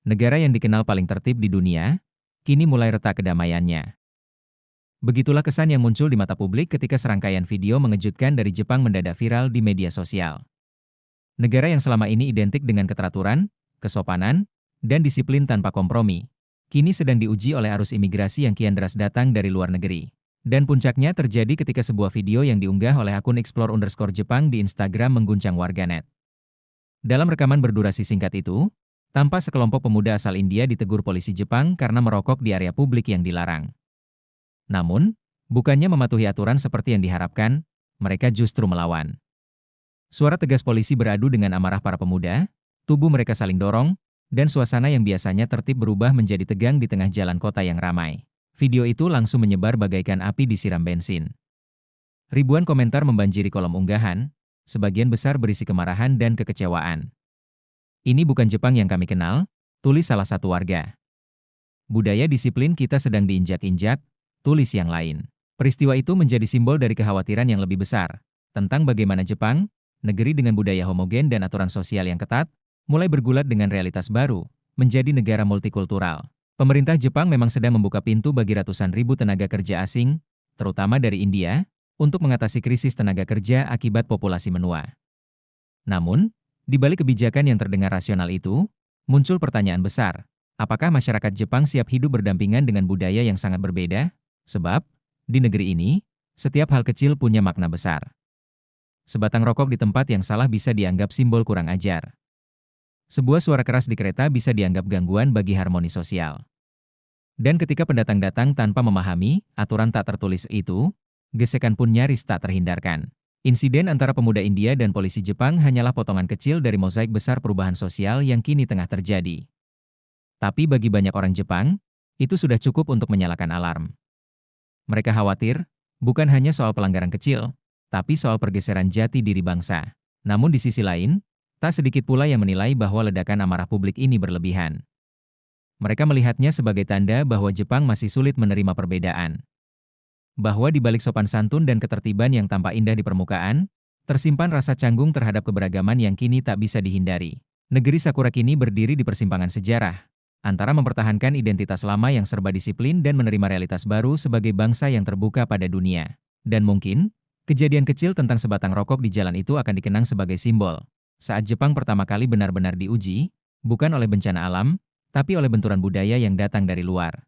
negara yang dikenal paling tertib di dunia, kini mulai retak kedamaiannya. Begitulah kesan yang muncul di mata publik ketika serangkaian video mengejutkan dari Jepang mendadak viral di media sosial. Negara yang selama ini identik dengan keteraturan, kesopanan, dan disiplin tanpa kompromi, kini sedang diuji oleh arus imigrasi yang kian deras datang dari luar negeri. Dan puncaknya terjadi ketika sebuah video yang diunggah oleh akun explore_Jepang di Instagram mengguncang warganet. Dalam rekaman berdurasi singkat itu, tampak sekelompok pemuda asal India ditegur polisi Jepang karena merokok di area publik yang dilarang. Namun, bukannya mematuhi aturan seperti yang diharapkan, mereka justru melawan. Suara tegas polisi beradu dengan amarah para pemuda, tubuh mereka saling dorong, dan suasana yang biasanya tertib berubah menjadi tegang di tengah jalan kota yang ramai. Video itu langsung menyebar bagaikan api disiram bensin. Ribuan komentar membanjiri kolom unggahan, sebagian besar berisi kemarahan dan kekecewaan. "Ini bukan Jepang yang kami kenal," tulis salah satu warga. "Budaya disiplin kita sedang diinjak-injak," tulis yang lain. Peristiwa itu menjadi simbol dari kekhawatiran yang lebih besar, tentang bagaimana Jepang, negeri dengan budaya homogen dan aturan sosial yang ketat, mulai bergulat dengan realitas baru, menjadi negara multikultural. Pemerintah Jepang memang sedang membuka pintu bagi ratusan ribu tenaga kerja asing, terutama dari India, untuk mengatasi krisis tenaga kerja akibat populasi menua. Namun, di balik kebijakan yang terdengar rasional itu, muncul pertanyaan besar. Apakah masyarakat Jepang siap hidup berdampingan dengan budaya yang sangat berbeda? Sebab, di negeri ini, setiap hal kecil punya makna besar. Sebatang rokok di tempat yang salah bisa dianggap simbol kurang ajar. Sebuah suara keras di kereta bisa dianggap gangguan bagi harmoni sosial. Dan ketika pendatang datang tanpa memahami aturan tak tertulis itu, gesekan pun nyaris tak terhindarkan. Insiden antara pemuda India dan polisi Jepang hanyalah potongan kecil dari mozaik besar perubahan sosial yang kini tengah terjadi. Tapi bagi banyak orang Jepang, itu sudah cukup untuk menyalakan alarm. Mereka khawatir, bukan hanya soal pelanggaran kecil, tapi soal pergeseran jati diri bangsa. Namun di sisi lain, tak sedikit pula yang menilai bahwa ledakan amarah publik ini berlebihan. Mereka melihatnya sebagai tanda bahwa Jepang masih sulit menerima perbedaan. Bahwa di balik sopan santun dan ketertiban yang tampak indah di permukaan, tersimpan rasa canggung terhadap keberagaman yang kini tak bisa dihindari. Negeri Sakura kini berdiri di persimpangan sejarah, antara mempertahankan identitas lama yang serba disiplin dan menerima realitas baru sebagai bangsa yang terbuka pada dunia. Dan mungkin, kejadian kecil tentang sebatang rokok di jalan itu akan dikenang sebagai simbol saat Jepang pertama kali benar-benar diuji, bukan oleh bencana alam, tapi oleh benturan budaya yang datang dari luar.